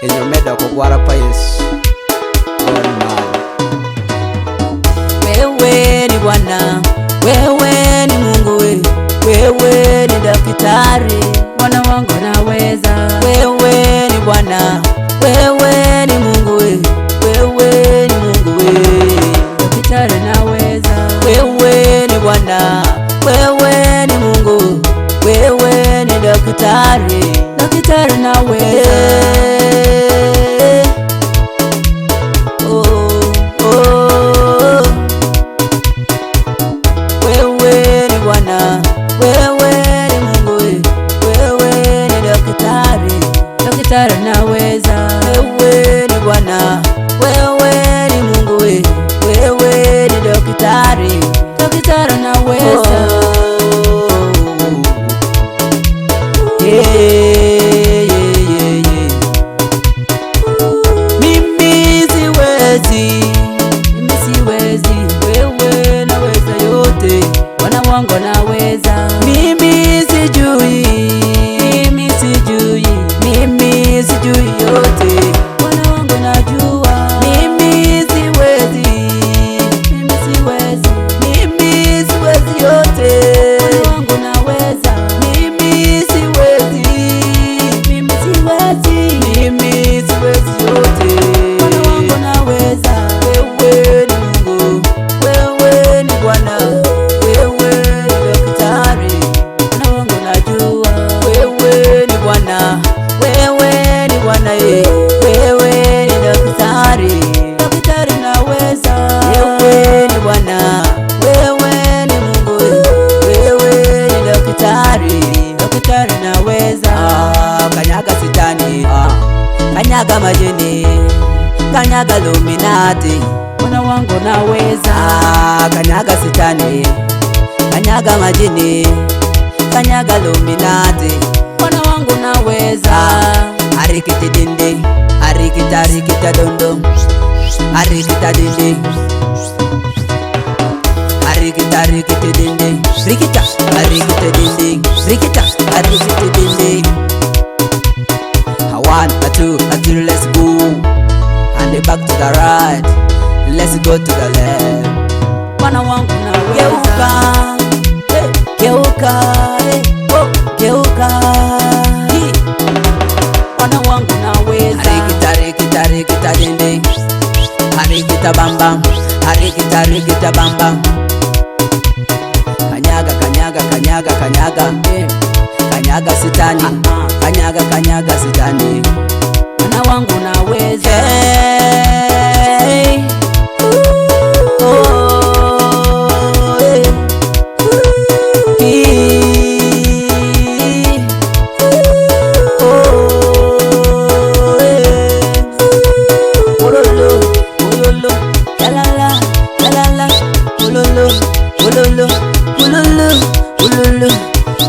Enyomeda kugwara pa Yesu. Wewe ni Bwana, wewe ni Mungu, wewe ni daktari, Bwana wangu naweza. Wewe ni Bwana, wewe ni Mungu, wewe ni Mungu, daktari naweza. Wewe ni Bwana, wewe ni Mungu, wewe ni daktari, daktari naweza. Daktari naweza. Wewe ni Bwana, wewe ni Mungu, wewe ni daktari, daktari naweza. Mimi siwezi, wewe naweza yote, Bwana wangu naweza. Mimi sijui yote, Bwana wangu najua. Mimi siwezi yote, Bwana wangu naweza. Mimi siwezi yote, Bwana wangu naweza. Wewe ni Mungu, wewe ni Bwana, wewe ni daktari, Bwana wangu najua. Wewe ni Bwana, wewe ni Bwana, wewe ni daktari, daktari naweza. Wewe ni Bwana, wewe ni Mungu, wewe ni daktari, daktari naweza. Kanyaga sitani, kanyaga majini, kanyaga Illuminati, Bwana wangu naweza. Kanyaga sitani, kanyaga majini, kanyaga Illuminati, Bwana wangu naweza. Arikiti dindi, arikita dondo, arikita dindi, arikita dindi, rikita dindi, rikita dindi. 1, 2, 3, let's go. And back to the right, let's go to the left. Bwana wangu naweza. Geuka, geuka, Bwana wangu naweza. Arikita dindi, arikita bamba, arikita bamba. Kanyaga kanyaga sitani, kanyaga sitani, Bwana wangu naweza.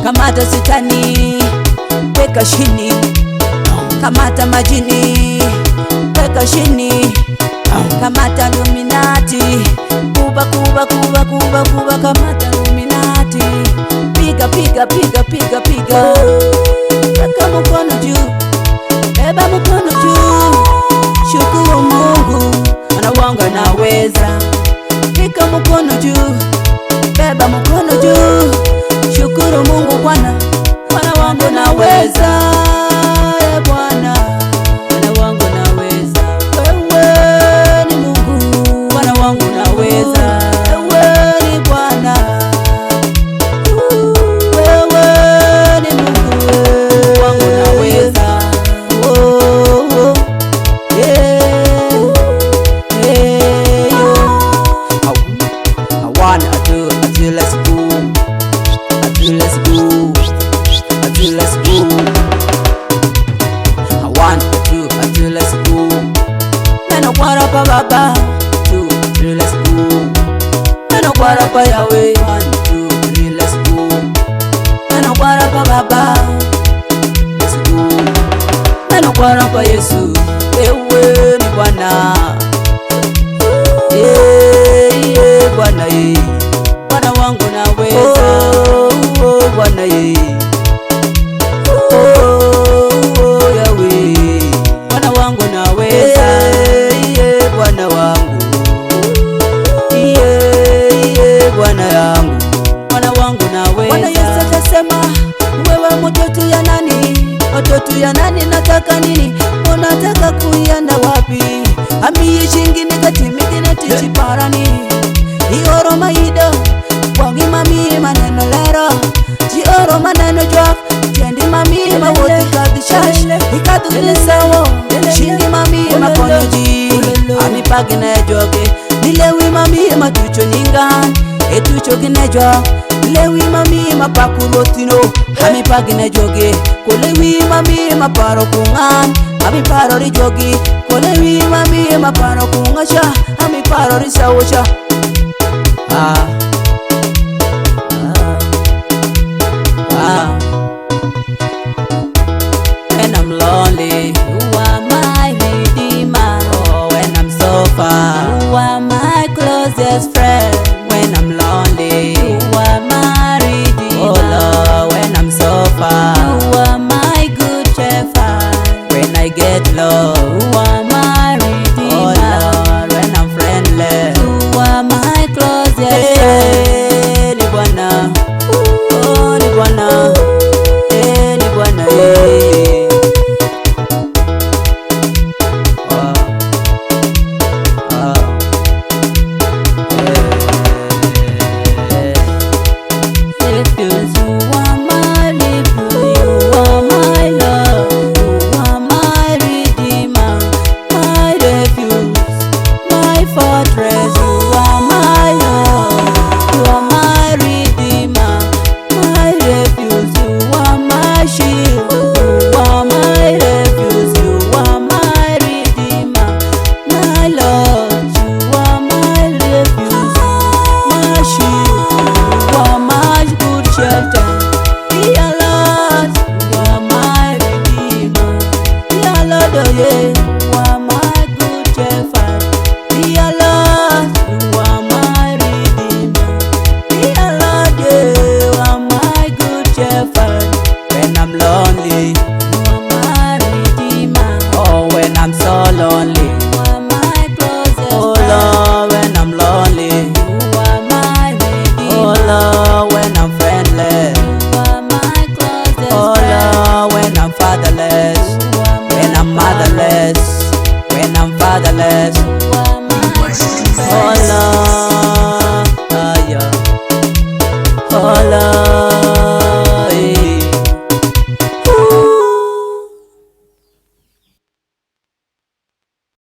Kamata sitani, weka chini, kamata majini, weka chini, kamata Illuminati, kuba, kamata Illuminati, piga, weka mkono juu, beba mkono juu, shukuru Mungu, Bwana wangu naweza. Pika mkono juu, beba mkono juu, shukuru Mungu Bwana, Bwana wangu naweza. Bwana, Bwana wangu naweza. Wewe ni Mungu, Bwana wangu naweza. Wewe ni Bwana, wewe ni Mungu. ya nani, nataka nini, unataka kuienda wapi? Ami shingini katimikine tichiparani ioro maido wangi mami maneno lero jioro maneno jwak jendi mami mawoti kadishash ikaduni sawo shingi mami makonyoji ami pagine joge nilewi mami matucho ningan etucho gine jwak lewi mami mapakurotino ami pagine joge kolewi mami maparo kungan ami paro ri jogi kolewi mami maparo kungasha ami paro ri sawosha When I'm lonely, you are my redeemer. Oh, when I'm so far, you are my closest friend. When I'm lonely, you are my redeemer. Oh Lord, when I'm so far, you are my good shepherd. When I get low, you are my redeemer. Oh Lord, when I'm friendless, you are my closest friend. Ni Bwana, oh ni Bwana, ni Bwana, when I'm lonely, you are my redeemer. Oh, when I'm so lonely.